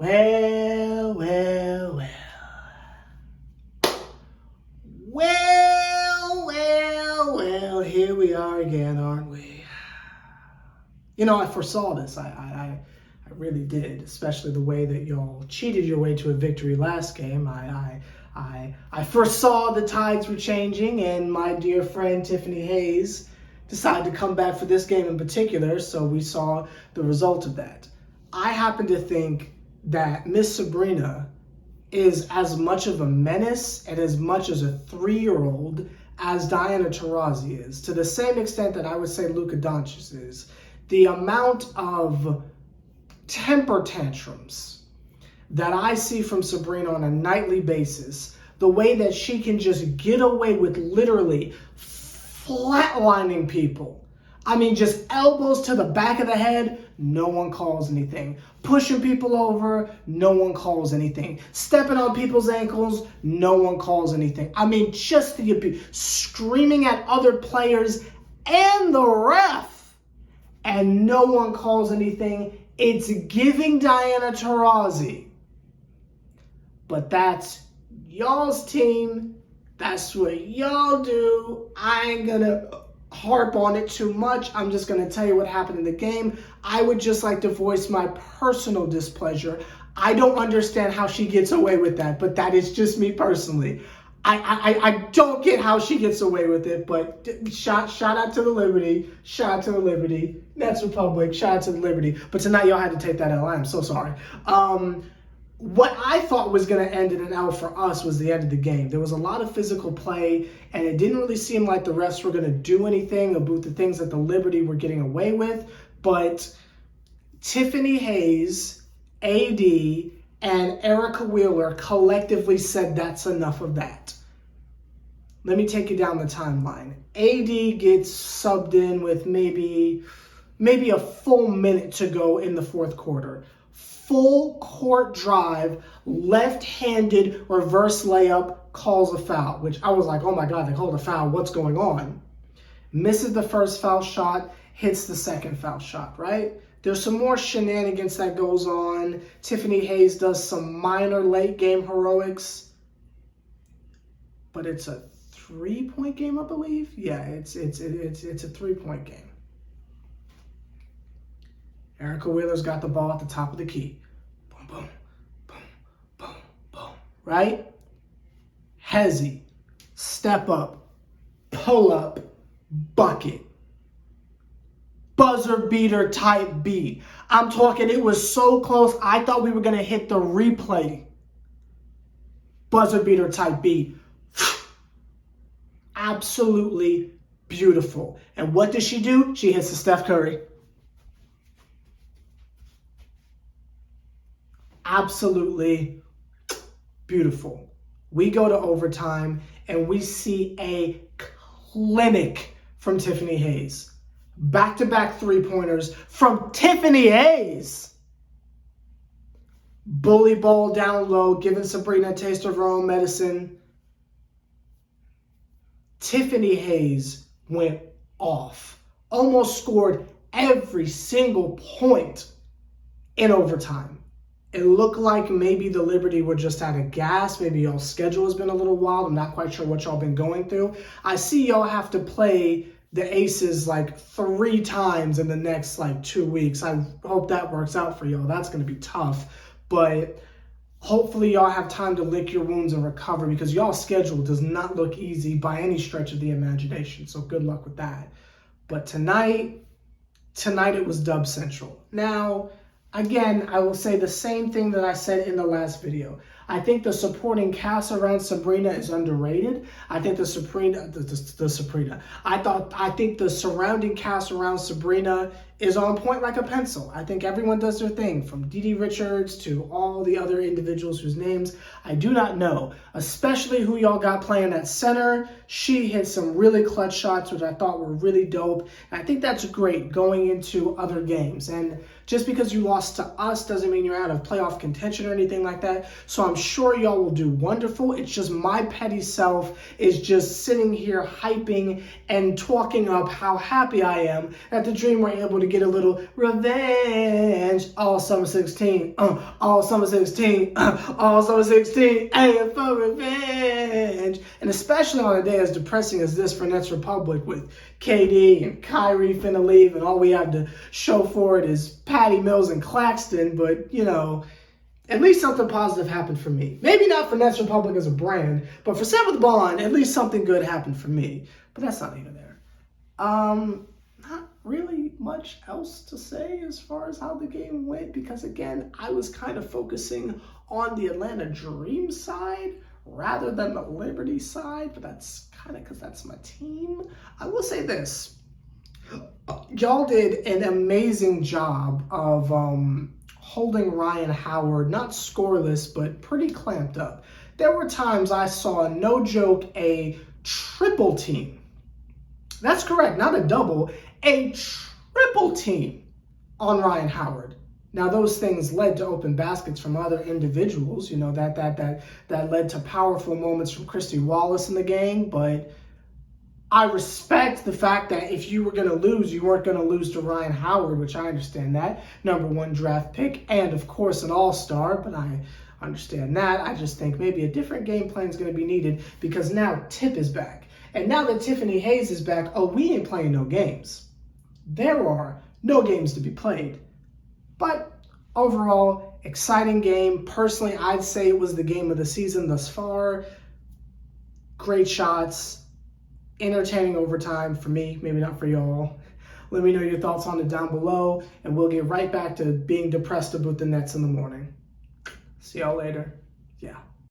Well, well, well. Well, here we are again, aren't we? You know, I foresaw this. I really did, especially the way that y'all cheated your way to a victory last game. I foresaw the tides were changing, and my dear friend Tiffany Hayes decided to come back for this game in particular, so we saw the result of that. I happen to think that Miss Sabrina is as much of a menace and as much as a 3-year-old as Diana Taurasi is, to the same extent that I would say Luka Doncic is. The amount of temper tantrums that I see from Sabrina on a nightly basis, the way that she can just get away with literally flatlining people. I mean, just elbows to the back of the head, no one calls anything. Pushing people over, no one calls anything. Stepping on people's ankles, no one calls anything. I mean, just the abuse. Screaming at other players and the ref, and no one calls anything. It's giving Diana Taurasi. But that's y'all's team. That's what y'all do. I ain't gonna harp on it too much. I'm just going to tell you what happened in the game. I would just like to voice my personal displeasure. I don't understand how she gets away with that, but that is just me personally. I don't get how she gets away with it, but shout out to the Liberty. Shout out to the Liberty. Nets Republic. Shout out to the Liberty. But tonight y'all had to take that L. I'm so sorry. What I thought was going to end in an L for us was the end of the game. There was a lot of physical play, and it didn't really seem like the refs were going to do anything about the things that the Liberty were getting away with. But Tiffany Hayes, AD, and Erica Wheeler collectively said that's enough of that. Let me take you down the timeline. AD gets subbed in with maybe a full minute to go in the fourth quarter. Full court drive, left-handed reverse layup, calls a foul, which I was like, oh my God, they called a foul. What's going on? Misses the first foul shot, hits the second foul shot, right? There's some more shenanigans that goes on. Tiffany Hayes does some minor late game heroics, but it's a 3-point game, I believe. Yeah, it's a 3-point game. Erica Wheeler's got the ball at the top of the key. Boom, boom, boom, boom, boom. Right? Hezzy, step up, pull up, bucket. Buzzer beater type beat. I'm talking, it was so close, I thought we were going to hit the replay. Buzzer beater type beat. Absolutely beautiful. And what does she do? She hits the Steph Curry. Absolutely beautiful. We go to overtime and we see a clinic from Tiffany Hayes. Back-to-back 3-pointers from Tiffany Hayes. Bully ball down low, giving Sabrina a taste of her own medicine. Tiffany Hayes went off. Almost scored every single point in overtime. It looked like maybe the Liberty were just out of gas. Maybe y'all's schedule has been a little wild. I'm not quite sure what y'all been going through. I see y'all have to play the Aces like 3 times in the next 2 weeks. I hope that works out for y'all. That's going to be tough. But hopefully y'all have time to lick your wounds and recover, because y'all's schedule does not look easy by any stretch of the imagination. So good luck with that. But tonight it was Dub Central. Now, again, I will say the same thing that I said in the last video. I think the supporting cast around Sabrina is underrated. I think I think the surrounding cast around Sabrina is on point like a pencil. I think everyone does their thing, from Dee Richards to all the other individuals whose names I do not know, especially who y'all got playing at center. She hit some really clutch shots, which I thought were really dope. And I think that's great going into other games. And just because you lost to us doesn't mean you're out of playoff contention or anything like that. So I'm sure y'all will do wonderful. It's just my petty self is just sitting here hyping and talking up how happy I am that the Dream were able to get a little revenge all summer 16. All summer 16. All summer 16. And for revenge. And especially on a day as depressing as this for Nets Republic with KD and Kyrie finna leave and all we have to show for it is Patty Mills and Claxton. But, you know, at least something positive happened for me. Maybe not for Nets Republic as a brand, but for Seventh Bond, at least something good happened for me. But that's not even there. Not really much else to say as far as how the game went, because again, I was kind of focusing on the Atlanta Dream side rather than the Liberty side, but that's kind of because that's my team. I will say this. Y'all did an amazing job of holding Ryan Howard, not scoreless, but pretty clamped up. There were times I saw, no joke, a triple team. That's correct, not a double, a triple team on Ryan Howard. Now, those things led to open baskets from other individuals, you know, that led to powerful moments from Christy Wallace in the game, but I respect the fact that if you were going to lose, you weren't going to lose to Ryan Howard, which I understand that. #1 draft pick and, of course, an all-star, but I understand that. I just think maybe a different game plan is going to be needed because now Tip is back. And now that Tiffany Hayes is back, we ain't playing no games. There are no games to be played. But overall, exciting game. Personally, I'd say it was the game of the season thus far. Great shots. Entertaining overtime for me, maybe not for y'all. Let me know your thoughts on it down below, and we'll get right back to being depressed about the Nets in the morning. See y'all later. Yeah.